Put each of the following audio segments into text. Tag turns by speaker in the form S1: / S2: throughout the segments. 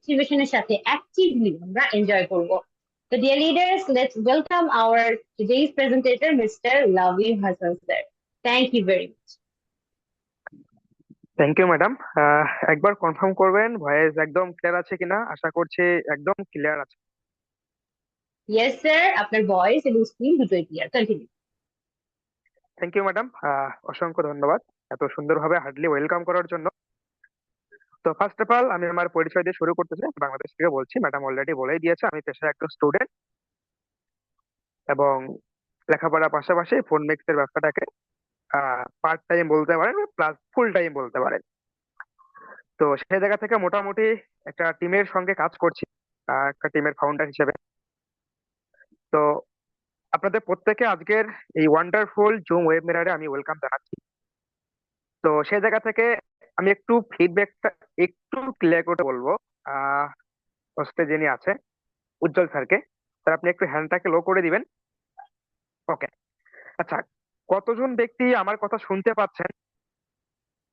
S1: মোটিভেশনের সাথে অ্যাক্টিভলি আমরা এনজয় করব। তো dear leaders, let's welcome our today's presenter mister Labib Hasan sir. Thank you very much.
S2: Thank you madam. একবার confirm করবেন voice একদম ক্লিয়ার আছে কিনা? আশা করছি একদম ক্লিয়ার আছে।
S1: ইয়েস স্যার, আপনার ভয়েস এবং স্ক্রিন দুটোই clear. Continue.
S2: Thank you madam, অসংখ্য ধন্যবাদ এত সুন্দরভাবে হার্ডলি ওয়েলকাম করার জন্য। তো ফার্স্ট অফ অল আমি আমার পরিচয় দিয়ে শুরু করতে চাই। বাংলাদেশ থেকে বলছি, ম্যাডাম অলরেডি বলেই দিয়েছে আমি পেশায় একজন স্টুডেন্ট এবং লেখাপড়ার পাশাপাশি ফোন মিক্সের ব্যবসাটাকে পার্ট টাইম বলতে পারেন, প্লাস ফুল টাইম বলতে পারেন। তো সেই জায়গা থেকে মোটামুটি একটা টিমের সঙ্গে কাজ করছি, একটা টিমের ফাউন্ডার হিসেবে। তো আপনাদের প্রত্যেকে আজকের এই ওয়ান্ডারফুল জুম ওয়েব মিরারে আমি ওয়েলকাম জানাচ্ছি। তো সেই জায়গা থেকে আমি একটু ফিডব্যাকটা একটু ক্লিয়ার করে বলবো। আহ হোস্টে যিনি আছে উজ্জ্বল স্যারকে, স্যার আপনি একটু হ্যান্ডটাকে লো করে দিবেন। ওকে। আচ্ছা, কতজন ব্যক্তি আমার কথা শুনতে পাচ্ছেন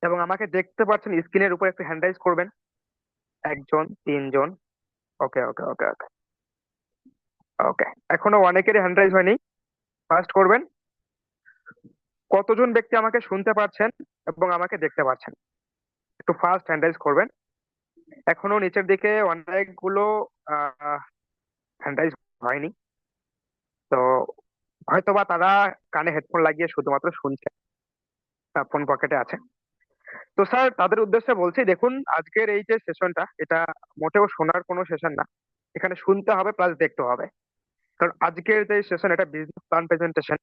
S2: এবং আমাকে দেখতে পাচ্ছেন স্ক্রিনের উপর একটু হ্যান্ড রাইজ করবেন। একজন, তিনজন। ওকে ওকে ওকে ওকে ওকে, এখনো অনেকেরই হ্যান্ড রাইজ হয়নি। ফার্স্ট করবেন। কতজন ব্যক্তি আমাকে শুনতে পাচ্ছেন এবং আমাকে দেখতে পাচ্ছেন? একটু ফার্স্ট হ্যান্ড রাইজ করবেন। এখনো নিচের দিকে অনেকগুলো হ্যান্ড রাইজ হয়নি। তো হয়তোবা তারা কানে হেডফোন লাগিয়ে শুধুমাত্র শুনছে, ফোন পকেটে আছে। তো স্যার তাদের উদ্দেশ্যে বলছি, দেখুন আজকের এই যে সেশনটা, এটা মোটেও শোনার কোনো সেশন না। এখানে শুনতে হবে প্লাস দেখতে হবে। কারণ আজকের যে সেশন এটা বিজনেস প্ল্যান প্রেজেন্টেশন।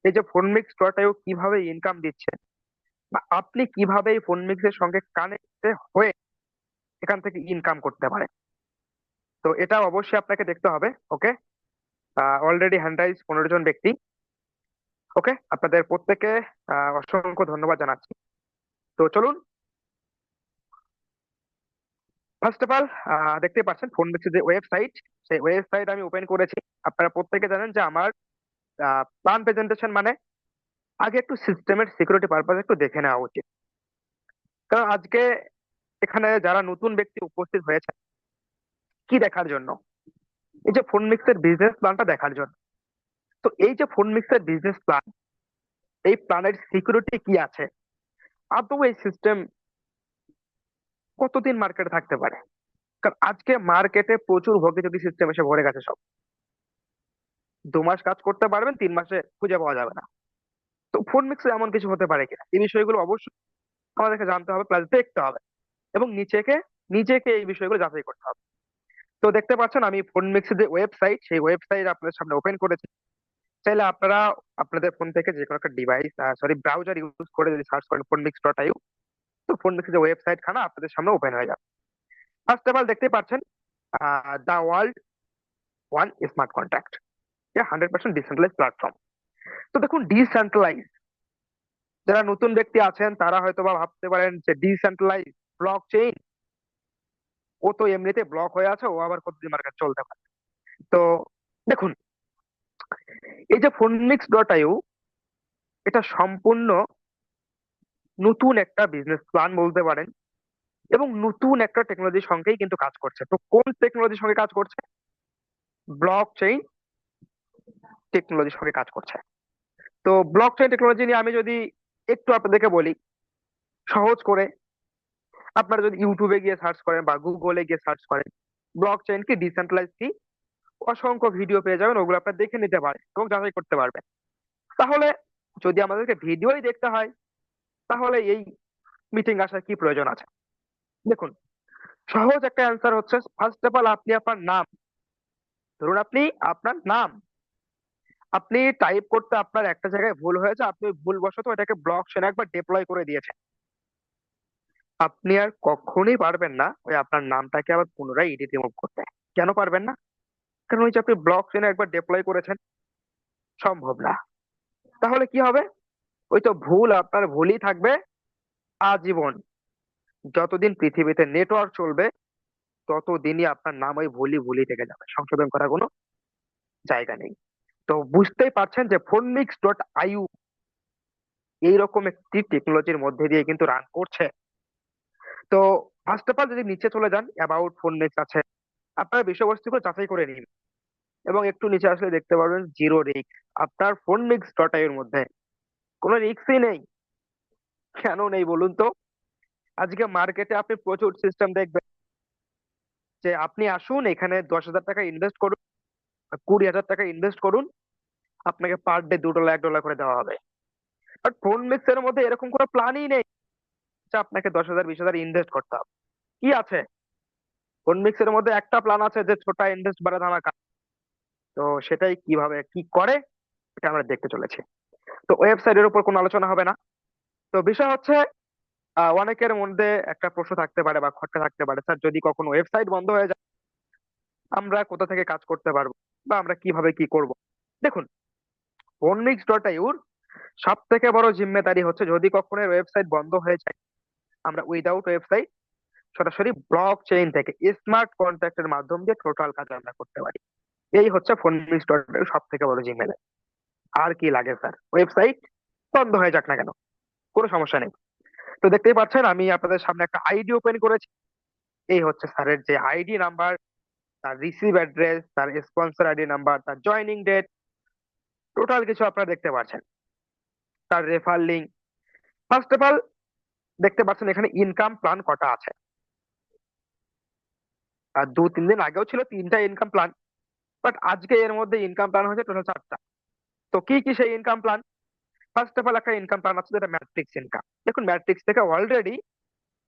S2: এই যে ফোন মিক্স ডটাইও কিভাবে ইনকাম দিচ্ছে বা আপনি কিভাবে এই ফোন মিক্সের সঙ্গে কানেক্ট হয়ে এখান থেকে ইনকাম করতে পারেন, তো এটা অবশ্যই আপনাকে দেখতে হবে। ওকে। অলরেডি হ্যান্ড রাইজ 15 জন ব্যক্তি। ওকে, আপনাদের প্রত্যেকে অসংখ্য ধন্যবাদ জানাচ্ছি। তো চলুন, ফার্স্ট অফ অল দেখতে পাচ্ছেন ফোন মিক্সের যে ওয়েবসাইট, সেই ওয়েবসাইট আমি ওপেন করেছি। আপনারা প্রত্যেকে জানেন যে আমার প্ল্যান প্রেজেন্টেশন মানে আগে একটু সিস্টেমের সিকিউরিটি পারপাস একটু দেখে নেওয়া উচিত। কারণ আজকে এখানে যারা নতুন ব্যক্তি উপস্থিত হয়েছে, কি দেখার জন্য? এই যে ফোন মিক্সের বিজনেস প্ল্যানটা দেখার জন্য। তো এই যে ফোন মিক্সের বিজনেস প্ল্যান, এই প্ল্যানের সিকিউরিটি কি আছে, আদৌ এই সিস্টেম কতদিন মার্কেটে থাকতে পারে? কারণ আজকে মার্কেটে প্রচুর ভোগী সিস্টেম এসে ভরে গেছে সব। 2 মাস কাজ করতে পারবেন, 3 মাসে খুঁজে পাওয়া যাবে না। তো ফোন মিক্সে এমন কিছু হতে পারে কিনা, এই বিষয়গুলো অবশ্যই আমাদেরকে জানতে হবে প্লাস দেখতে হবে এবং নিজেকে নিজেকে এই বিষয়গুলো যাচাই করতে হবে। তো দেখতে পাচ্ছেন আমি ফোন মিক্সের যে ওয়েবসাইট, সেই ওয়েবসাইট আপনাদের সামনে ওপেন করেছি। চাইলে আপনারা আপনাদের ফোন থেকে যে কোনো একটা ডিভাইস, সরি ব্রাউজার ইউজ করে যদি সার্চ করেন phonemix.iu, তো ফোন মিক্সের যে ওয়েবসাইট খানা আপনাদের সামনে ওপেন হয়ে যাবে। ফার্স্ট অফ অল দেখতে পাচ্ছেন the world one smart contract, 100% decentralize platform. তো দেখুন ডিসেন্ট্রালাইজ, যারা নতুন ব্যক্তি আছেন তারা হয়তো বা ভাবতে পারেন যে ডিসেন্ট্রালাইজ ব্লক চেইন, ও তো এমনিতে ব্লক হয়ে আছে, ও আবার কতদিন মার্কেট চলতে পারে? তো দেখুন, এই যে phonemix.iu, এটা সম্পূর্ণ নতুন একটা বিজনেস প্ল্যান বলতে পারেন এবং নতুন একটা টেকনোলজির সঙ্গেই কিন্তু কাজ করছে। তো কোন টেকনোলজির সঙ্গে কাজ করছে? ব্লক চেইন টেকনোলজির সঙ্গে কাজ করছে। তো ব্লক চেইন টেকনোলজি নিয়ে আমি যদি একটু আপনাদেরকে বলি সহজ করে, আপনারা যদি ইউটিউবে গিয়ে সার্চ করেন বা গুগলে গিয়ে সার্চ করেন ব্লক চেইন কি ডিসেন্ট্রালাইজ কি, অসংখ্য ভিডিও পেয়ে যাবেন, ওগুলো আপনারা দেখে নিতে পারেন এবং যাচাই করতে পারবেন। তাহলে যদি আমাদেরকে ভিডিওই দেখতে হয়, তাহলে এই মিটিং আসার কি প্রয়োজন আছে? দেখুন, সহজ একটা অ্যান্সার হচ্ছে, ফার্স্ট অফ অল আপনি আপনার নাম, ধরুন আপনি আপনার নাম আপনি টাইপ করতে আপনার একটা জায়গায় ভুল হয়েছে, আপনি ভুলবশত এটাকে ব্লক চেইন একবার ডিপ্লয় করে দিয়েছেন। আপনি আর কখনোই পারবেন না ওই আপনার নামটাকে আবার পুনরায় এডিট রিমুভ করতে। কেন পারবেন না? কারণ ওই যে আপনি ব্লক চেইনে একবার ডিপ্লয় করেছেন, সম্ভব না। তাহলে কি হবে? ওই তো ভুল আপনার ভুলই থাকবে আজীবন। যতদিন পৃথিবীতে নেটওয়ার্ক চলবে ততদিনই আপনার নাম ওই ভুলই ভুলই থেকে যাবে, সংশোধন করার কোনো জায়গা নেই। তো বুঝতেই পারছেন যে phonemix.iu এইরকম একটি টেকনোলজির মধ্যে দিয়ে কিন্তু রান করছে। তো ফার্স্ট অফ অল যদি নিচে চলে যান, অ্যাবাউট ফোন মিক্স আছে, আপনার বিষয়বস্তুগুলো যাচাই করে নিন এবং একটু নিচে আসলে দেখতে পারবেন জিরো রিস্ক। আপনার ফোন মিক্স ডট এর মধ্যে কোনো রিস্কই নেই। কেন নেই বলুন তো? আজকে মার্কেটে আপনি প্রচুর সিস্টেম দেখবেন যে আপনি আসুন এখানে 10,000 টাকা ইনভেস্ট করুন, 20,000 টাকা ইনভেস্ট করুন, আপনাকে পার ডে $2 $1 করে দেওয়া হবে। বাট ফোন মিক্স এর মধ্যে এরকম কোনো প্ল্যানই নেই যে আপনাকে 10,000 20,000 ইনভেস্ট করতে হবে। কি আছে? ফোন মিক্স এর মধ্যে একটা প্ল্যান আছে যে ছোটা ইনভেস্ট বাড়া ধামাকা। তো সেটাই কিভাবে কি করে এটা আমরা দেখতে চলেছি। তো ওয়েবসাইটের উপর কোনো আলোচনা হবে না। তো বিষয় হচ্ছে অনেকের মধ্যে একটা প্রশ্ন থাকতে পারে বা খটকা থাকতে পারে, স্যার যদি কখনো ওয়েবসাইট বন্ধ হয়ে যায় আমরা কোথা থেকে কাজ করতে পারবো বা আমরা কিভাবে কি করব? দেখুন, phonmix.iur সব থেকে বড় জিম্মেদারি হচ্ছে যদি কখনো ওয়েবসাইট বন্ধ হয়ে যায় আমরা উইদাউট ওয়েবসাইট সরাসরি ব্লক চেইন থেকে স্মার্ট কন্ট্রাক্টের মাধ্যম দিয়ে টোটাল কাজ আমরা করতে পারি। এই হচ্ছে phonmix.iur সব থেকে বড় জিম্মেদারি। আর কি লাগে স্যার? ওয়েবসাইট বন্ধ হয়ে যাক না কেন, কোনো সমস্যা নেই। তো দেখতেই পাচ্ছেন আমি আপনাদের সামনে একটা আইডি ওপেন করেছি। এই হচ্ছে স্যারের যে আইডি নাম্বার, তার রিসিভ অ্যাড্রেস, তার স্পন্সর আইডি নাম্বার, তার জয়নিং ডেট, টোটাল কিছু আপনারা দেখতে পাচ্ছেন, তার refer link. First of all দেখতে পাচ্ছেন এখানে ইনকাম প্ল্যান কটা আছে। আর 2-3 দিন আগেও ছিল 3টা ইনকাম প্ল্যান, বাট আজকে এর মধ্যে ইনকাম প্ল্যান হয়েছে টোটাল 4টা। তো কি কি সেই income plan? First of all একটা ইনকাম প্ল্যান আছে যেটা ম্যাট্রিক্স ইনকাম। দেখুন ম্যাট্রিক্স থেকে অলরেডি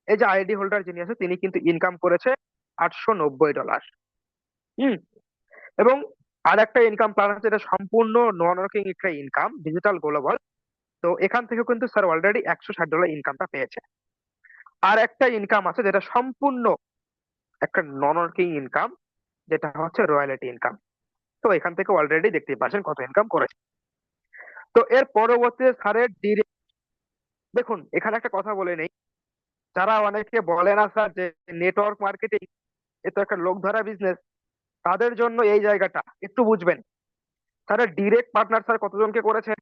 S2: এই যে আইডি হোল্ডার যিনি আছে তিনি কিন্তু ইনকাম করেছে $890। হুম। এবং আর একটা ইনকাম প্ল্যান আছে যেটা সম্পূর্ণ নন ওয়ার্কিং একটা ইনকাম, ডিজিটাল গ্লোবাল। তো এখান থেকে কিন্তু স্যার অলরেডি $160 ইনকামটা পেয়েছে। আর একটা ইনকাম আছে যেটা সম্পূর্ণ একটা নন ওয়ার্কিং ইনকাম, যেটা হচ্ছে রয়্যালিটি ইনকাম। তো এখান থেকে অলরেডি দেখতেই পাচ্ছেন কত ইনকাম করেছে। তো এর পরবর্তীতে স্যারের ডিরেক্ট, দেখুন এখানে একটা কথা বলে নেই, যারা অনেকে বলে না স্যার যে নেটওয়ার্ক মার্কেটিং এ তো একটা লোক ধরা বিজনেস, তাদের জন্য এই জায়গাটা একটু বুঝবেন। স্যারের ডিরেক্ট পার্টনার স্যার কতজনকে করেছে?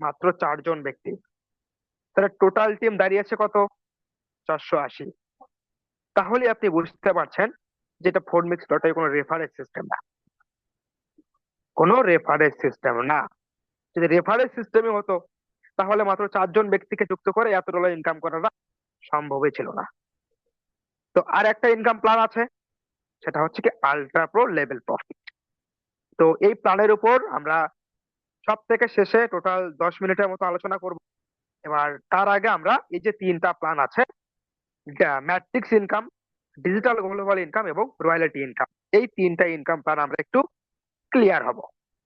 S2: মাত্র 4 জন ব্যক্তি। স্যারের টোটাল টিম দাঁড়িয়েছে কত? 480। তাহলে আপনি বুঝতে পারছেন যেটা phonmix.ai কোনো রেফারেন্স সিস্টেম না, কোনো রেফারেন্স সিস্টেম না। যদি রেফারেন্স সিস্টেমই হতো তাহলে মাত্র 4 জন ব্যক্তিকে যুক্ত করে $1 ইনকাম করাটা সম্ভবই ছিল না। তো আর একটা ইনকাম প্ল্যান আছে, সেটা হচ্ছে কি আলট্রা প্রো লেভেল প্রফিট। তো এই প্ল্যানের উপর আমরা সব থেকে শেষে টোটাল 10 মিনিটের মতো আলোচনা করব। এবার তার আগে আমরা এই যে 3টা প্ল্যান আছে, matrix income, digital global income এবং রয়্যালিটি ইনকাম, এই 3টা ইনকাম প্ল্যান আমরা একটু ক্লিয়ার হব,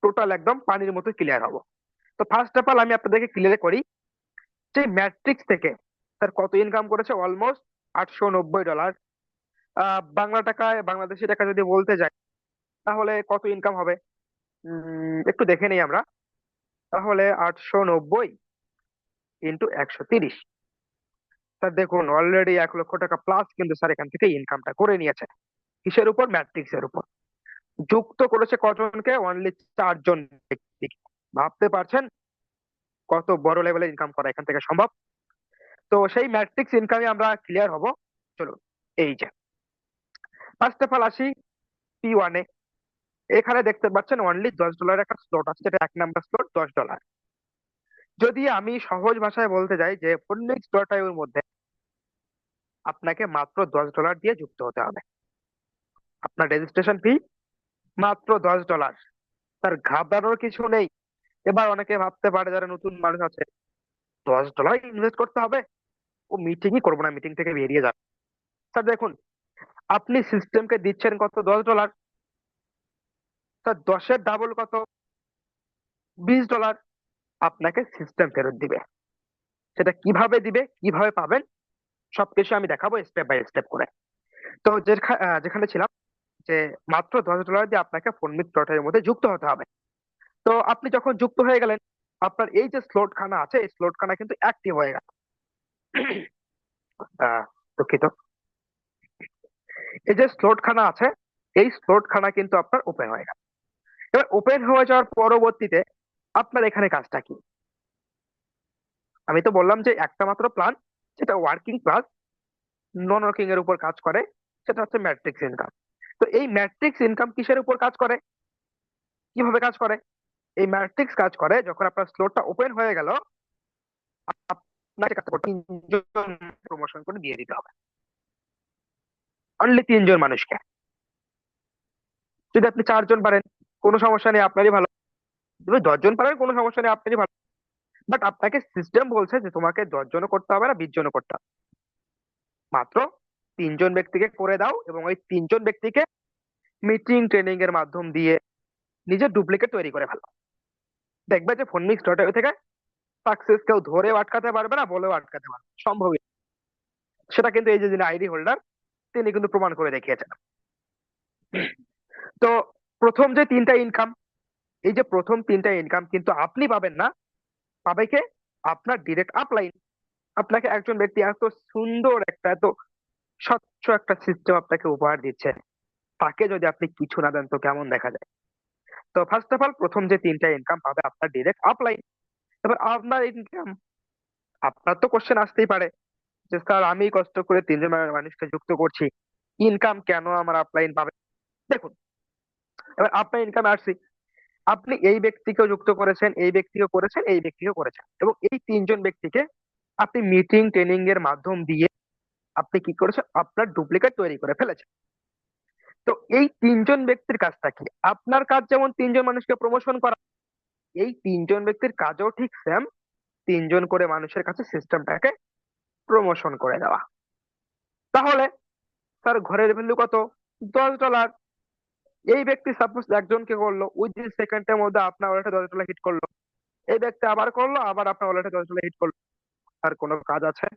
S2: টোটাল একদম পানির মতো ক্লিয়ার হব। তো ফার্স্ট অফ অল আমি আপনাদেরকে ক্লিয়ার করি যে ম্যাট্রিক্স থেকে স্যার কত ইনকাম করেছে। অলমোস্ট $890। বাংলা টাকায় বাংলাদেশি টাকা যদি বলতে যাই তাহলে কত ইনকাম হবে একটু দেখে নেই আমরা। তাহলে 890 ইন্টু 130, স্যার দেখুন অলরেডি $1 লক্ষ প্লাস কিন্তু স্যার এখান থেকে ইনকামটা করে নিয়েছে। কিসের উপর? ম্যাট্রিক্স এর উপর। যুক্ত করেছে কজনকে? অনলি 4 জন ব্যক্তি। ভাবতে পারছেন কত বড় লেভেলে ইনকাম করা এখান থেকে সম্ভব? তো সেই ম্যাট্রিক্স ইনকামে আমরা ক্লিয়ার হব। চলুন, এই যে ফার্স্ট অফ অল আসি P1 এ। এখানে দেখতে পাচ্ছেন অনলি $10 একটা স্লট আছে, যেটা 1 নাম্বার স্লট $10। যদি আমি সহজ ভাষায় বলতে যাই যে phonmix.io এর মধ্যে আপনাকে মাত্র $10 দিয়ে যুক্ত হতে হবে। আপনার রেজিস্ট্রেশন ফি মাত্র $10। তার ঘাবড়ানোর কিছু নেই। এবার অনেকে ভাবতে পারে যারা নতুন মানুষ আছে, $10 ইনভেস্ট করতে হবে, ও মিটিংই করবো না, মিটিং থেকে বেরিয়ে যাবে। স্যার দেখুন, আপনি সিস্টেমকে দিচ্ছেন কত? $10। স্যার 10-এর ডাবল কত? $20 আপনাকে সিস্টেম ফেরত দিবে। সেটা কিভাবে দিবে, কিভাবে পাবেন, সবকিছু আমি দেখাবো স্টেপ বাই স্টেপ করে। তো যেখানে ছিলাম যে মাত্র $10 দিয়ে আপনাকে phonmix.io এর মধ্যে যুক্ত হতে হবে। তো আপনি যখন যুক্ত হয়ে গেলেন, আপনার এই যে স্লট খানা আছে এই স্লট খানা কিন্তু অ্যাক্টিভ হয়ে গেল। দুঃখিত, এই যে স্লট খানা আছে এই স্লট খানা কিন্তু আপনার ওপেন হয়ে গেল। এবার ওপেন হয়ে যাওয়ার পরবর্তীতে আপনার এখানে কাজটা কি? আমি তো বললাম যে একটা মাত্র প্ল্যান, যেটা ওয়ার্কিং প্লাস নন ওয়ার্কিং এর উপর কাজ করে, সেটা হচ্ছে ম্যাট্রিক্স ইনকাম। তো এই ম্যাট্রিক্স ইনকাম কিসের উপর কাজ করে, কিভাবে কাজ করে? এই ম্যাট্রিক্স কাজ করে যখন আপনার স্লোটটা ওপেন হয়ে গেল, আপনাকে কাজ করতে 3 জন প্রমোশন করে দিয়ে দিতে হবে, অনলি 3 জন মানুষকে। যদি আপনি 4 জন পারেন কোনো সমস্যা নেই, আপনারই ভালো। যদি 10 জন পারেন কোনো সমস্যা নেই, আপনারই ভালো। বাট আপনাকে সিস্টেম বলছে যে তোমাকে 10 জনও করতে হবে না, 20 জনও করতে হবে, মাত্র 3 জন ব্যক্তিকে করে দাও, এবং ওই 3 জন ব্যক্তিকে মিটিং ট্রেনিং এর মাধ্যম দিয়ে নিজের ডুপ্লিকেট তৈরি করে ফেলো। দেখবে যে ফোনমিক্স ডট থেকে সাকসেস কেউ ধরেও আটকাতে পারবে না, বলেও আটকাতে পারবে না, সম্ভবই না। সেটা কিন্তু এই যে যিনি আইডি হোল্ডার, তিনি কিন্তু প্রমাণ করে দেখিয়েছেন। তো প্রথম যে 3টা ইনকাম, এই যে প্রথম 3টা ইনকাম কিন্তু আপনি পাবেন না, পাবে কে? আপনার ডিরেক্ট আপলাইন। আপনাকে একজন ব্যক্তি এত সুন্দর একটা, এত স্বচ্ছ একটা সিস্টেম আপনাকে উপহার দিচ্ছে, তাকে যদি আপনি কিছু না দেন তো কেমন দেখা যায়? তো ফার্স্ট অফ অল, প্রথম যে 3টা ইনকাম পাবে আপনার ডিরেক্ট আপলাইন। এবার আপনার ইনকাম, আপনার তো কোশ্চেন আসতেই পারে যে স্যার আমি কষ্ট করে 3 জন মানুষকে যুক্ত করছি, ইনকাম কেন আমার আপলাইন পাবে? দেখুন, এবার আপনার ইনকাম আসছে, আপনি এই ব্যক্তিকেও যুক্ত করেছেন, এই ব্যক্তিকেও করেছেন, এই ব্যক্তিকেও করেছেন, এবং এই 3 জন ব্যক্তিকে আপনি মিটিং ট্রেনিং এর মাধ্যম দিয়ে আপনি কি করেছেন? আপনার ডুপ্লিকেট তৈরি করে ফেলেছেন। তো এই 3 জন ব্যক্তির কাজটা কি? আপনার কাজ যেমন 3 জন মানুষকে প্রমোশন করা, এই 3 জন ব্যক্তির কাজও ঠিক সেম, 3 জন করে মানুষের কাছে সিস্টেমটাকে প্রমোশন করে দেওয়া। তাহলে তার ঘরের ভ্যালু কত? $10। এই ব্যক্তি সাপোজ একজনকে করলো, উইদিন সেকেন্ডের মধ্যে আপনার ওয়ালেটে $10 হিট করলো, এই ব্যক্তি আবার করলো, আবার আপনার ওয়ালেটে $10 হিট করলো। আর কোনো কাজ আছে?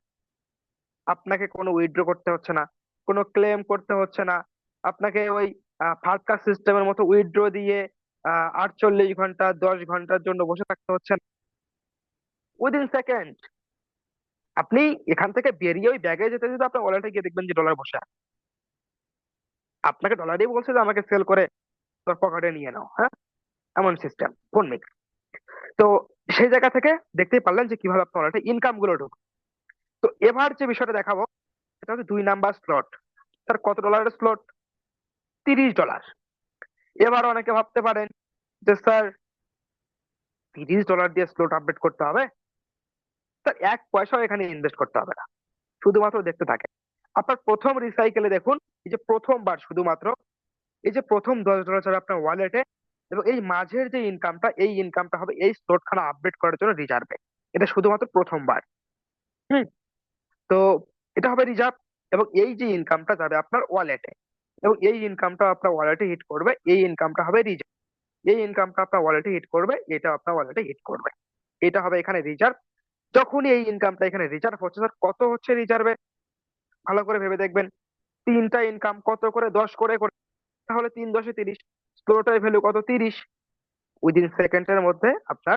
S2: আপনাকে কোনো উইথড্র করতে হচ্ছে না, কোনো ক্লেম করতে হচ্ছে না, আপনাকে ওই ফাটকা সিস্টেমের মতো উইথড্র দিয়ে 48 ঘন্টা 10 ঘন্টার জন্য বসে থাকতে হচ্ছে না। উইদিন সেকেন্ড আপনি এখান থেকে বেরিয়ে ওই ব্যাগে যেতে যেতে আপনার ওয়ালেটে গিয়ে দেখবেন যে ডলার বসে আছে। আপনাকে ডলারই বলছে যে আমাকে সেল করে তোর পকেটে নিয়ে নাও, হ্যাঁ, এমন সিস্টেম ফোন মিক্স। তো সেই জায়গা থেকে দেখতেই পারলেন যে কিভাবে আপনার ওয়ালেটে ইনকাম গুলো ঢুকে। তো এবার যে বিষয়টা দেখাবো সেটা হচ্ছে 2 নাম্বার স্লট। স্যার কত ডলারের স্লট? $30। এবার অনেকে ভাবতে পারেন যে স্যার $30 দিয়ে স্লট আপডেট করতে হবে? স্যার 1 পয়সাও এখানে ইনভেস্ট করতে হবে না, শুধুমাত্র দেখতে থাকে। আপনার প্রথম রিসাইকেলে দেখুন, এই যে প্রথমবার শুধুমাত্র এই যে প্রথম $10 যাবে আপনার ওয়ালেটে, এবং এই মাঝের যে ইনকামটা, এই ইনকামটা হবে এই স্লট খানা আপডেট করার জন্য রিজার্ভে। এটা শুধুমাত্র প্রথমবার। হুম। তো এটা হবে রিজার্ভ, এবং এই যে ইনকামটা যাবে আপনার ওয়ালেটে, এবং এই ইনকামটা আপনার ওয়ালেটে হিট করবে, এই ইনকামটা হবে রিজার্ভ। এই ইনকামটা আপনার ওয়ালেটে হিট করবে, এটা আপনার ওয়ালেটে হিট করবে, এটা হবে এখানে রিজার্ভ। যখনই এই ইনকামটা এখানে রিজার্ভ হচ্ছে, স্যার কত হচ্ছে রিজার্ভে? ভালো করে ভেবে দেখবেন, 3টা ইনকাম কত করে? 10 করে করে, তাহলে 3×10 = 30। স্লোটার ভ্যালু কত? 30। উইদিন সেকেন্ডের মধ্যে আপনার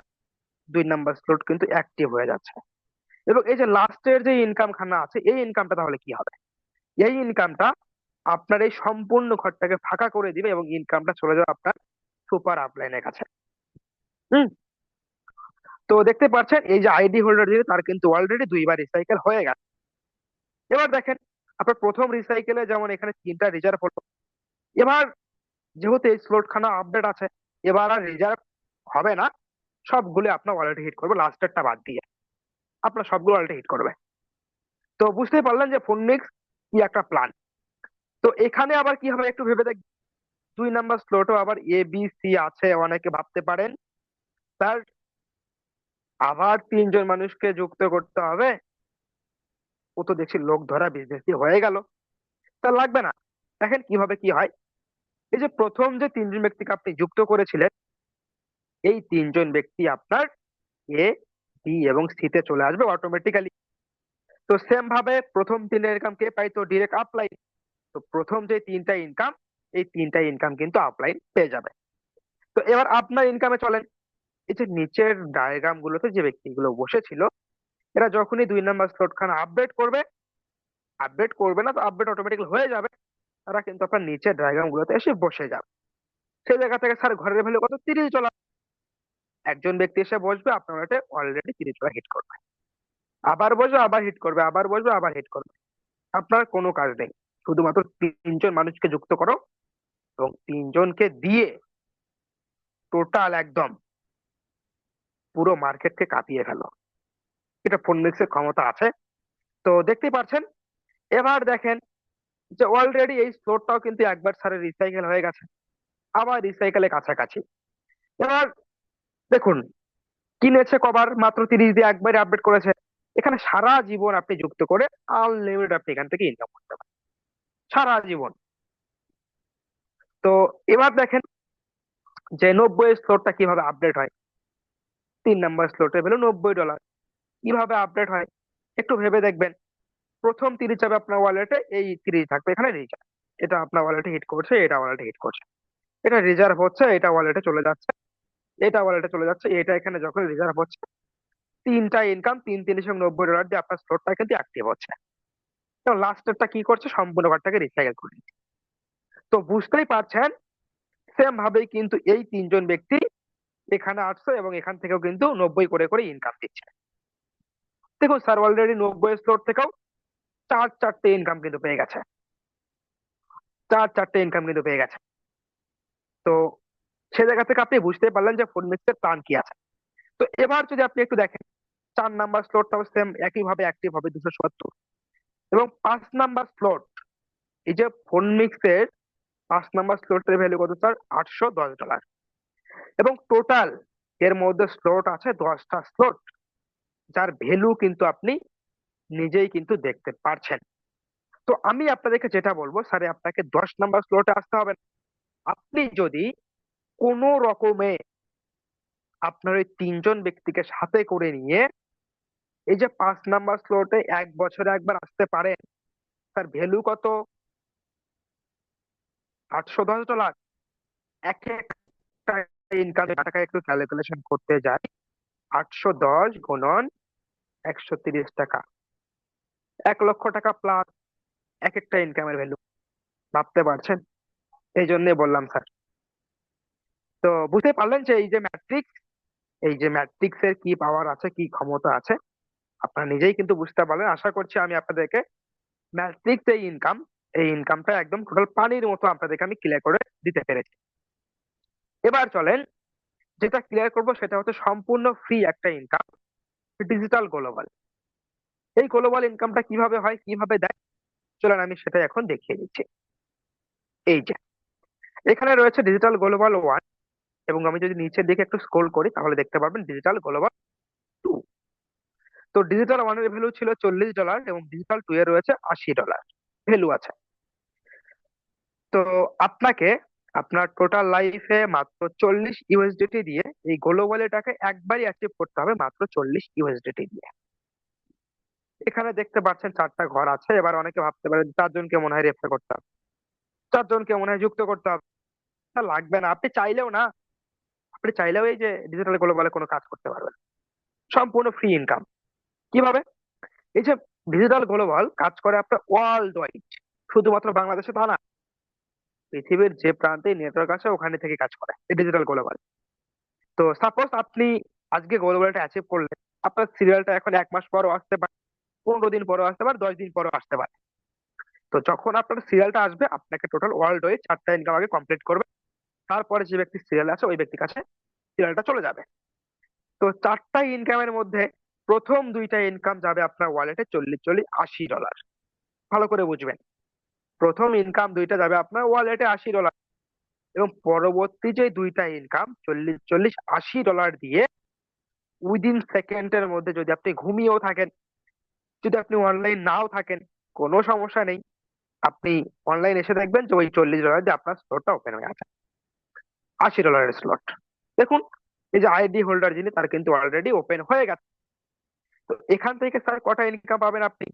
S2: 2 নাম্বার স্লট কিন্তু অ্যাক্টিভ হয়ে যাচ্ছে। এবং এই যে লাস্টের যে ইনকাম খানা আছে, এই ইনকামটা তাহলে কি হবে? এই ইনকামটা আপনার এই সম্পূর্ণ ঘরটাকে ফাঁকা করে দিবে, এবং ইনকামটা চলে যাবে আপনার সুপার আপলাইনের কাছে। হুম। তো দেখতে পাচ্ছেন এই যে আইডি হোল্ডার দিয়ে তার কিন্তু অলরেডি 2বার রিসাইকেল হয়ে গেছে। এবার দেখেন, আপনার প্রথম রিসাইকেলে যেমন এখানে 3টা রিজার্ভ হলো, এবার যেহেতু এই স্লট খানা আপডেট আছে, এবার আর রিজার্ভ হবে না, সবগুলো আপনার ওয়ালেটে হিট করবে, লাস্টেরটা বাদ দিয়ে আপনার সবগুলো ওয়ালেটে হিট করবে। তো বুঝতেই পারলেন যে ফোনমিক্স কি একটা প্ল্যান। তো এখানে আবার কি হবে একটু ভেবে দেখ, 2 নাম্বার স্লটও আবার ABC আছে। অনেকে ভাবতে পারেন স্যার আবার 3 জন মানুষকে যুক্ত করতে হবে, ও তো দেখছি লোক ধরা বিজনেসই হয়ে গেল, তা লাগবে না। দেখেন কিভাবে কি হয়। এই যে প্রথম যে 3 জন ব্যক্তিকে আপনি যুক্ত করেছিলেন, এই 3 জন ব্যক্তি আপনার A, B এবং C তে চলে আসবে অটোমেটিক্যালি। তো সেম ভাবে প্রথম 3টা ইনকাম কে পাইতো? Direct upline. তো প্রথম যে 3টা ইনকাম, এই 3টা ইনকাম কিন্তু আপলাইন পেয়ে যাবে। তো এবার আপনার ইনকামে চলেন। এই যে নিচের ডায়াগ্রাম গুলোতে যে ব্যক্তিগুলো বসেছিল, এরা যখনই 2 নাম্বার স্লট খানা আপডেট করবে, আপডেট করবে না তো আপডেট অটোমেটিক্যালি হয়ে যাবে, তারা কিন্তু আপনার নিচের ডায়াগ্রাম গুলোতে এসে বসে যাবে। সেই জায়গা থেকে স্যার ঘরের ভ্যালু কত? $30। একজন ব্যক্তি এসে বসবে, আপনার ওটা অলরেডি $30 হিট করবে, আবার বসবে, আবার হিট করবে, আবার বসবে, আবার হিট করবে। আপনার কোনো কাজ নেই, শুধুমাত্র তিনজন মানুষকে যুক্ত করো এবং তিনজনকে দিয়ে টোটাল একদম পুরো মার্কেটকে কাঁপিয়ে ফেলো। এটা ফোনমিক্সের ক্ষমতা আছে। তো দেখতেই পাচ্ছেন। এবার দেখেন যে অলরেডি এই স্টোরটাও কিন্তু একবার সারে রিসাইকেল হয়ে গেছে, আবার রিসাইকেলের কাছাকাছি। এবার দেখুন, কিনেছে কবার, মাত্র 30 দিয়ে একবারে আপডেট করেছে। এখানে সারা জীবন আপনি যুক্ত করে আনলিমিটেড আপনি এখান থেকে ইনকাম করতে পারেন, সারা জীবন। তো এবার দেখেন যে 90 স্লটটা কিভাবে আপডেট হয়। 3 নম্বর স্লটের ভ্যালু $90, কিভাবে আপডেট হয় একটু ভেবে দেখবেন। প্রথম 30 যাবে আপনার ওয়ালেটে, এই 30 থাকবে এখানে রিজার্ভ। এটা আপনার ওয়ালেটে হিট করছে, এটা ওয়ালেটে হিট করছে, এটা রিজার্ভ হচ্ছে, এটা ওয়ালেটে চলে যাচ্ছে, এটা ওয়ালেটে চলে যাচ্ছে, এটা এখানে যখন রিজার্ভ হচ্ছে, তিনটা ইনকাম, তিন $390 দিয়ে আপনার স্টোরটা কিন্তু অ্যাক্টিভ হচ্ছে। তো লাস্টেরটা কি করছে, সম্পূর্ণ ঘরটাকে রিসাইকেল করে দিচ্ছে। তো বুঝতেই পারছেন, সেম ভাবেই কিন্তু এই তিনজন ব্যক্তি এখানে আসছে এবং এখান থেকেও কিন্তু 90 করে করে ইনকাম দিচ্ছে। দেখুন স্যার, অলরেডি 90 স্টোর থেকেও চারটে ইনকাম কিন্তু পেয়ে গেছে, চারটে ইনকাম কিন্তু পেয়ে গেছে। তো সে জায়গা থেকে আপনি বুঝতে পারলেন যে ফোনমিক্সের প্ল্যান কি আছে। তো এবার যদি আপনি একটু দেখেন, 4 নম্বর স্লটটাও সেম একই ভাবে অ্যাক্টিভ হবে 270, এবং 5 নম্বর স্লট, এই যে ফোনমিক্সের 5 নম্বর স্লটের ভ্যালু কত স্যার, $810। এবং টোটাল এর মধ্যে স্লট আছে 10টা স্লট, যার ভ্যালু কিন্তু আপনি নিজেই কিন্তু দেখতে পারছেন। তো আমি আপনাদেরকে যেটা বলবো, স্যার আপনাকে 10 নম্বর স্লটে আসতে হবে না। আপনি যদি কোনো রকমে আপনার ওই তিনজন ব্যক্তিকে সাথে করে নিয়ে এই যে 5 নম্বর স্লটে 1 বছরে একবার আসতে পারেন, তার ভ্যালু কত, $810। এক একটা ইনকাম টাকা একটু ক্যালকুলেশন করতে যাই, 810 গুণন 130 টাকা, 1 লক্ষ টাকা প্লাস এক একটা ইনকামের ভ্যালু। ভাবতে পারছেন? এই জন্যই বললাম স্যার। তো বুঝতে পারলেন যে এই যে ম্যাট্রিক্স, এই যে ম্যাট্রিক্স এর কি পাওয়ার আছে, কি ক্ষমতা আছে, আপনারা নিজেই কিন্তু বুঝতে পারলেন। আশা করছি আমি আপনাদেরকে ম্যাট্রিক্স এই ইনকাম, এই ইনকামটা একদম টোটাল পানির মতো আপনাদেরকে আমি ক্লিয়ার করে দিতে পেরেছি। এবার চলেন, যেটা ক্লিয়ার করব সেটা হচ্ছে সম্পূর্ণ ফ্রি একটা ইনকাম, ডিজিটাল গ্লোবাল। এই গ্লোবাল ইনকামটা কিভাবে হয়, কিভাবে দেয়, চলেন আমি সেটা এখন দেখিয়ে দিচ্ছি। এই যে এখানে রয়েছে ডিজিটাল গ্লোবাল 1, এবং আমি যদি নিচের দিকে একটু স্ক্রল করি তাহলে দেখতে পারবেন ডিজিটাল গ্লোবাল 2। তো ডিজিটাল 1 এর ভ্যালু ছিল $40 এবং ডিজিটাল 2 এর রয়েছে $80 ভ্যালু আছে। তো আপনাকে আপনার টোটাল লাইফে মাত্র 40 USDT দিয়ে এই গ্লোবাল এটাকে একবারই অ্যাক্টিভ করতে হবে, মাত্র 40 USDT দিয়ে। এখানে দেখতে পাচ্ছেন 4টা ঘর আছে। এবার অনেকে ভাবতে পারেন 4জনকে মনে হয় রেফার করতে হবে, 4জনকে মনে হয় যুক্ত করতে হবে। তা লাগবে না, আপনি চাইলেও না, আপনি চাইলেও এই যে ডিজিটাল গ্লোবালে কোনো কাজ করতে পারবেন, সম্পূর্ণ ফ্রি ইনকাম। কিভাবে? এই যে ডিজিটাল গ্লোবাল কাজ করে আপনার ওয়ার্ল্ড ওয়াইড, শুধুমাত্র বাংলাদেশে তা না, পৃথিবীর যে প্রান্তে নেটওয়ার্ক আছে ওখানে থেকে কাজ করে এই ডিজিটাল গ্লোবাল। তো সাপোজ আপনি আজকে গ্লোবালটা অ্যাচিভ করলেন, আপনার সিরিয়ালটা এখন 1 মাস পরও আসতে পারে, 15 দিন পরও আসতে পারে, 10 দিন পরও আসতে পারে। তো যখন আপনার সিরিয়ালটা আসবে, আপনাকে টোটাল ওয়ার্ল্ড ওয়াইড 4টা ইনকাম আগে কমপ্লিট করবে, তারপরে যে ব্যক্তি সিরিয়াল আছে ওই ব্যক্তির কাছে সিরিয়ালটা চলে যাবে। তো 4টা ইনকামের মধ্যে প্রথম 2টা ইনকাম যাবে আপনার ওয়ালেটে 40 40 $80। ভালো করে বুঝবেন, প্রথম ইনকাম 2টা যাবে আপনার ওয়ালেটে $80, এবং পরবর্তী যে 2টা ইনকাম 40 40 $80 দিয়ে উইদিন সেকেন্ডের মধ্যে, যদি আপনি ঘুমিয়েও থাকেন, যদি আপনি অনলাইন নাও থাকেন, কোনো সমস্যা নেই, আপনি অনলাইন এসে দেখবেন যে ওই $40 দিয়ে আপনার স্টোরটা ওপেন হয়ে আছে, $80 স্লট। দেখুন, এই যে আইডি হোল্ডার যিনি, তার কিন্তু অলরেডি ওপেন হয়ে গেছে। তো এখান থেকে স্যার কটা ইনকাম পাবেন আপনি,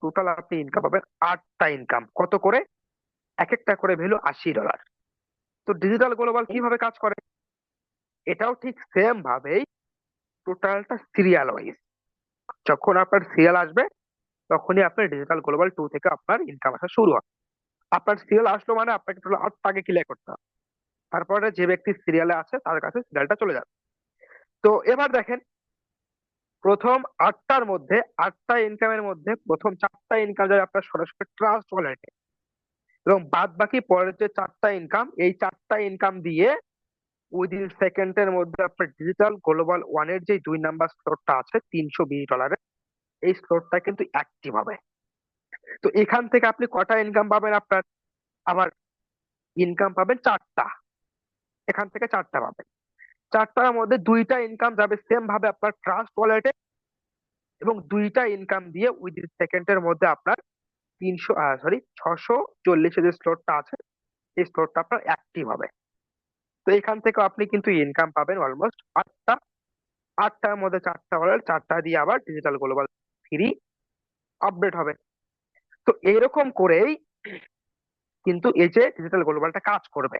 S2: টোটাল আপনি ইনকাম পাবেন 8টা ইনকাম। কত করে? এক একটা করে ভ্যালু $80। তো ডিজিটাল গ্লোবাল কিভাবে কাজ করে, এটাও ঠিক সেম ভাবেই টোটালটা সিরিয়াল ওয়াইজ। যখন আপনার সিরিয়াল আসবে তখনই আপনার ডিজিটাল গ্লোবাল 2 থেকে আপনার ইনকাম আসা শুরু হবে। আপনার সিরিয়াল আসলো মানে আপনাকে টোটাল 8টাকে ক্লিয়ার করতে হবে, তারপরে যে ব্যক্তি সিরিয়ালে আছে তার কাছে সিরিয়ালটা চলে যাবে। তো এবার দেখেন, প্রথম 8টার মধ্যে 8টা ইনকামের মধ্যে প্রথম 4টা ইনকাম যাবে আপনার সরাসরি ট্রাস্ট ওয়ালেটে, এবং বাদ বাকি পরের যে 4টা ইনকাম, এই 4টা ইনকাম দিয়ে উইদিন সেকেন্ডের মধ্যে আপনার ডিজিটাল গ্লোবাল ওয়ানের যে 2 নাম্বার স্লটটা আছে $320, এই স্লটটা কিন্তু অ্যাক্টিভ হবে। তো এখান থেকে আপনি কটা ইনকাম পাবেন? আপনার আবার ইনকাম পাবেন 4টা, এখান থেকে 4টা পাবেন। 4টার মধ্যে 2টা ইনকাম যাবে সেম ভাবে আপনার ট্রাস্ট ওয়ালেটে, এবং 2টা ইনকাম দিয়ে উইদিন সেকেন্ডের মধ্যে আপনার 640 যে স্লটটা আছে এই স্লটটা আপনার অ্যাক্টিভ হবে। তো এখান থেকে আপনি কিন্তু ইনকাম পাবেন অলমোস্ট 8টা। 8টার মধ্যে 4টা ওয়ালেট, 4টা দিয়ে আবার ডিজিটাল গ্লোবাল ফ্রি আপডেট হবে। তো এইরকম করেই কিন্তু এই যে ডিজিটাল গ্লোবালটা কাজ করবে।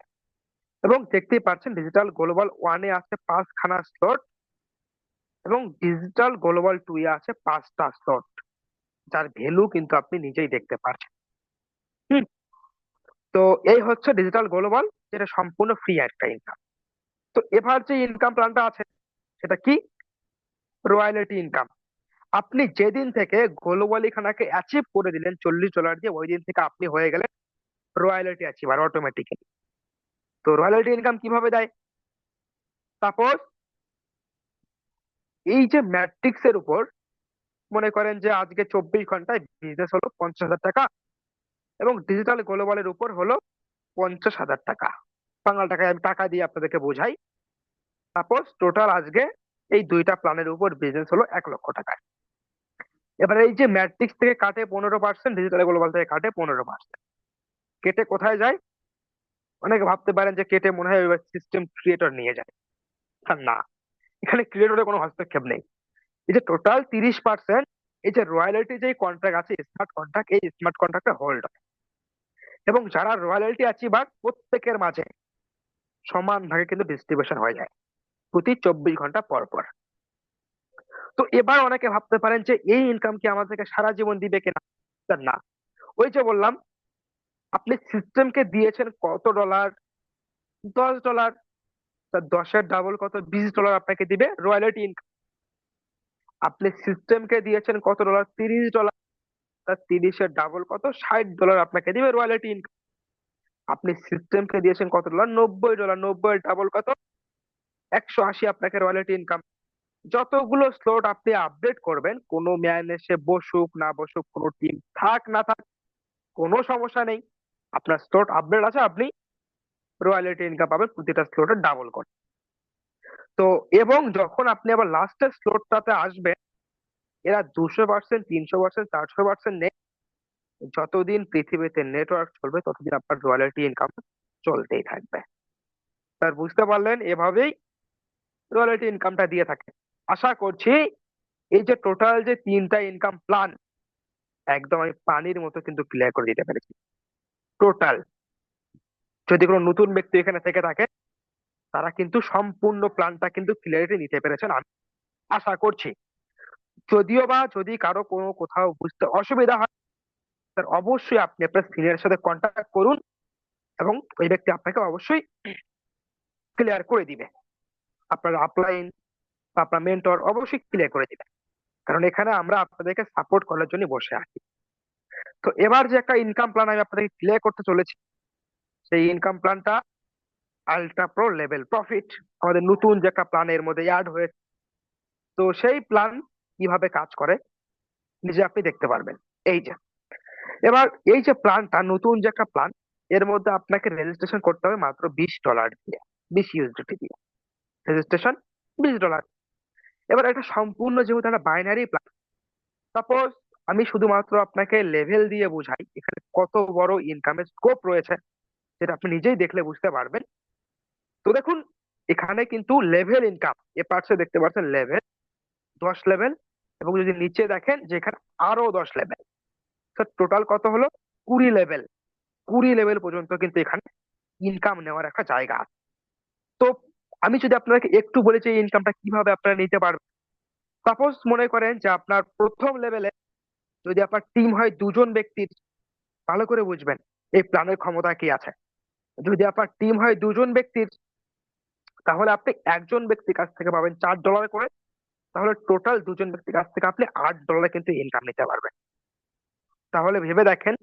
S2: এবং দেখতেই পাচ্ছেন ডিজিটাল গ্লোবাল ওয়ানে আছে 5খানা স্লট, এবং ডিজিটাল গ্লোবাল 2 এ আছে 5টা স্লট, যার ভ্যালু কিন্তু আপনি নিজেই দেখতে পাচ্ছেন। হুম। তো এই হচ্ছে ডিজিটাল গ্লোবাল, যেটা সম্পূর্ণ ফ্রি একটা ইনকাম। তো এবার যে ইনকাম প্ল্যানটা আছে সেটা কি? Royalty income. আপনি যেদিন থেকে গ্লোবালি খানাকে অ্যাচিভ করে দিলেন $40 দিয়ে, ওই দিন থেকে আপনি হয়ে গেলেন রয়্যালিটি অ্যাচিভার অটোমেটিক্যালি। তো রয়্যালিটি ইনকাম কিভাবে দেয়? সাপোজ এই যে ম্যাট্রিক্স এর উপর মনে করেন যে আজকে 24 ঘন্টায় বিজনেস হলো 50,000 টাকা, এবং ডিজিটাল গ্লোবালের উপর হলো 50,000 টাকা। বাংলা টাকায় আমি টাকা দিয়ে আপনাদেরকে বোঝাই। সাপোজ টোটাল আজকে এই 2টা প্ল্যানের উপর বিজনেস হলো 1 লক্ষ টাকা। এবার এই যে ম্যাট্রিক্স থেকে কাটে 15%, ডিজিটাল গ্লোবাল থেকে কাটে 15%, কেটে কোথায় যায়? অনেকে ভাবতে পারেন যে কেটে মনে হয় সিস্টেম ক্রিয়েটর নিয়ে যায়। আর না, এখানে ক্রিয়েটরের কোনো হস্তক্ষেপ নেই। এই যে টোটাল 30%, এই যে রয়্যালিটি যে কন্ট্রাক্ট আছে স্মার্ট কন্ট্রাক্ট, এই স্মার্ট কন্ট্রাক্টে হোল্ড হয়, এবং যারা রয়্যালিটি অ্যাচিভার প্রত্যেকের মাঝে সমান ভাগে কিন্তু ডিস্ট্রিবিউশন হয়ে যায় প্রতি 24 ঘন্টা পর পর। তো এবার অনেকে ভাবতে পারেন যে এই ইনকাম কি আমাদেরকে সারা জীবন দিবে কিনা? তা না। ওই যে বললাম, আপনি সিস্টেমকে দিয়েছেন কত ডলার? $10। তা 10-এর ডাবল কত? $20 আপনাকে দিবে রয়্যালিটি ইনকাম। আপনি সিস্টেমকে দিয়েছেন কত ডলার? $30। তা 30-এর ডাবল কত? $60 আপনাকে দিবে রয়্যালিটি ইনকাম। আপনি সিস্টেমকে দিয়েছেন কত ডলার? $90। 90-এর ডাবল কত? 180 আপনাকে রয়্যালিটি ইনকাম। যতগুলো স্লট আপনি আপডেট করবেন, কোনো ম্যান এসে বসুক না বসুক, কোনো টিম থাক না থাক, কোনো সমস্যা নেই, আপনার স্লট আপডেট আছে, আপনি রয়্যালিটি ইনকাম পাবেন প্রতিটা স্লটের ডাবল করে। তো এবং যখন আপনি আবার লাস্টের স্লটটাতে আসবেন, এরা 200%, 300%, 400% নেই। যতদিন পৃথিবীতে নেটওয়ার্ক চলবে ততদিন আপনার রয়্যালিটি ইনকাম চলতেই থাকবে। স্যার বুঝতে পারলেন? এভাবেই রয়্যালিটি ইনকামটা দিয়ে থাকে। আশা করছি এই যে টোটাল যে 3টা ইনকাম প্ল্যান, একদম আমি পানির মতো কিন্তু ক্লিয়ার করে দিতে পেরেছি টোটাল। যদি কোনো নতুন ব্যক্তি এখানে থেকে থাকে, তারা কিন্তু সম্পূর্ণ প্ল্যানটা কিন্তু ক্লিয়ারিটি নিতে পেরেছেন আমি আশা করছি। যদিও বা যদি কারো কোনো কোথাও বুঝতে অসুবিধা হয়, তার অবশ্যই আপনি আপনার সিনিয়রের সাথে কন্ট্যাক্ট করুন, এবং ওই ব্যক্তি আপনাকে অবশ্যই ক্লিয়ার করে দিবে। আপনার আপলাইন বা আপনার মেন্টর অবশ্যই ক্লিয়ার করে দিবে, কারণ এখানে আমরা আপনাদেরকে সাপোর্ট করার জন্য বসে আছি। তো এবার যে একটা ইনকাম প্ল্যান আমি আপনাদেরকে ক্লিয়ার করতে চলেছি, সেই ইনকাম প্ল্যানটা আলট্রা প্রো লেভেল প্রফিট, আমাদের নতুন যে একটা প্ল্যান এর মধ্যে অ্যাড হয়েছে। তো সেই প্ল্যান কিভাবে কাজ করে নিজে আপনি দেখতে পারবেন। এই যে এবার এই যে প্ল্যানটা, নতুন যে একটা প্ল্যান, এর মধ্যে আপনাকে রেজিস্ট্রেশন করতে হবে মাত্র $20 দিয়ে, 20 USDT দিয়ে রেজিস্ট্রেশন, $20। এবার এটা সম্পূর্ণ যেহেতু একটা বাইনারি প্ল্যান, সাপোজ আমি শুধুমাত্র আপনাকে লেভেল দিয়ে বুঝাই এখানে কত বড় ইনকামের স্কোপ রয়েছে, যেটা আপনি নিজেই দেখলে বুঝতে পারবেন। তো দেখুন, এখানে কিন্তু লেভেল ইনকাম এ পার্টসে দেখতে পাচ্ছেন লেভেল, 10 লেভেল, এবং যদি নিচে দেখেন যে এখানে আরো 10 লেভেল, টোটাল কত হলো? 20 লেভেল। 20 লেভেল পর্যন্ত কিন্তু এখানে ইনকাম নেওয়ার একটা জায়গা আছে। তো আমি যদি আপনাকে একটু বলি যে এই ইনকামটা কিভাবে আপনারা নিতে পারবেন। সাপোজ মনে করেন যে আপনার প্রথম লেভেলে যদি আপনার টিম হয় 2জন ব্যক্তির, ভালো করে বুঝবেন এই প্ল্যানের ক্ষমতা কি আছে। যদি আপনার টিম হয় 2জন ব্যক্তির, তাহলে আপনি একজন ব্যক্তির কাছ থেকে পাবেন $4 করে, তাহলে টোটাল দুজন ব্যক্তির কাছ থেকে আপনি $8 কিন্তু ইনকাম নিতে পারবেন। তাহলে ভেবে দেখেন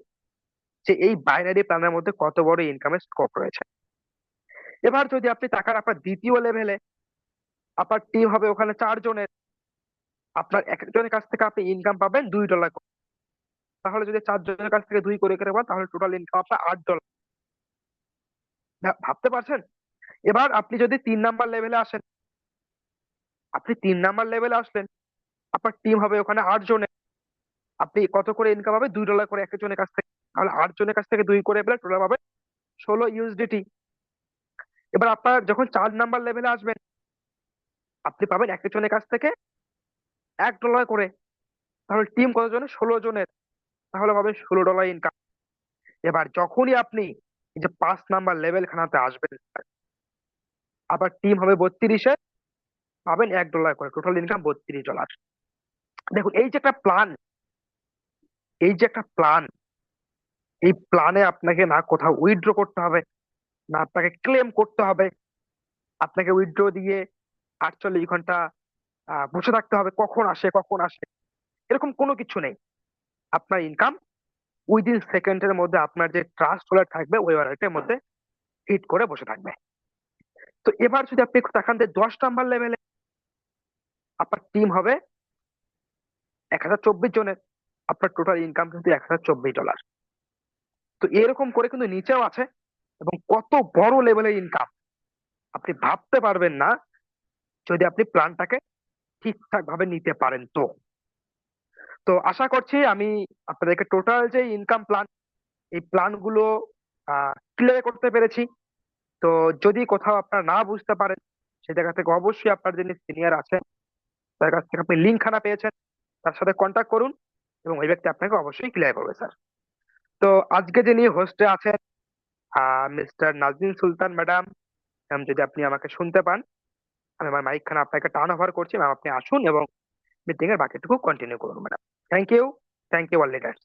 S2: যে এই বাইনারি প্ল্যানের মধ্যে কত বড় ইনকামের স্কোপ রয়েছে। এবার যদি আপনি তাকান আপনার দ্বিতীয় লেভেলে, আপনার টিম হবে ওখানে 4 জনের, আপনার এক একজনের কাছ থেকে আপনি ইনকাম পাবেন $2 করে। তাহলে যদি 4 জনের কাছ থেকে 2 করে করে পান তাহলে টোটাল ইনকাম আপনার $8। ভাবতে পারছেন? এবার আপনি যদি 3 নাম্বার লেভেলে আসেন, আপনি 3 নাম্বার লেভেলে আসলেন, আপনার টিম হবে ওখানে 8 জনের, আপনি কত করে ইনকাম হবে $2 করে এক একজনের কাছ থেকে। তাহলে 8 জনের কাছ থেকে 2 করে পেলে টোটাল পাবে 16 USDT। এবার আপনার যখন 4 নাম্বার লেভেলে আসবেন, আপনি পাবেন এক একজনের কাছ থেকে $1 করে। তাহলে টিম কত জনের? 16 জনের, তাহলে পাবেন $16 ইনকাম। এবার যখনই আপনি এই যে 5 নাম্বার লেভেল খানাতে আসবেন, আবার টিম হবে 32-এর, পাবেন $1 করে, টোটাল ইনকাম $32। দেখুন এই যে একটা প্ল্যান, এই যে একটা প্ল্যান, এই প্ল্যানে আপনাকে না কোথাও উইথড্র করতে হবে, না আপনাকে ক্লেম করতে হবে, আপনাকে উইথড্র দিয়ে 48 ঘন্টা বসে থাকতে হবে কখন আসে কখন আসে, এরকম কোনো কিছু নেই। আপনার ইনকাম উইদিন সেকেন্ডের মধ্যে আপনার যে ট্রাস্ট ওয়ালেট থাকবে ওই ওয়ালেটের মধ্যে হিট করে বসে থাকবে। তো এবার যদি আপনি একটু তাকান যে 10 নাম্বার লেভেলে, আপনার টিম হবে 1024 জনের, আপনার টোটাল ইনকাম কিন্তু $124। তো এরকম করে কিন্তু নিচেও আছে, এবং কত বড় লেভেলের ইনকাম আপনি ভাবতে পারবেন না যদি আপনি প্ল্যানটাকে ঠিকঠাক ভাবে নিতে পারেন। তো তো আশা করছি আমি আপনাদেরকে টোটাল যে ইনকাম প্ল্যান, এই প্ল্যান গুলো ক্লিয়ার করতে পেরেছি। তো যদি কোথাও আপনারা না বুঝতে পারেন, সে জায়গা থেকে অবশ্যই আপনার যিনি সিনিয়র আছেন তার কাছ থেকে আপনি লিঙ্ক খানা পেয়েছেন, তার সাথে কন্ট্যাক্ট করুন, এবং ওই ব্যক্তি আপনাকে অবশ্যই ক্লিয়ার করবে স্যার। তো আজকে যিনি হোস্টে আছেন মিস্টার নাজনীন সুলতান ম্যাডাম, যদি আপনি আমাকে শুনতে পান, আমি আমার মাইক খানা আপনাকে টার্ন ওভার করছি ম্যাম, আপনি আসুন এবং মিটিং এর বাকিটুকু কন্টিনিউ করুন madam. Thank you, thank you all leaders.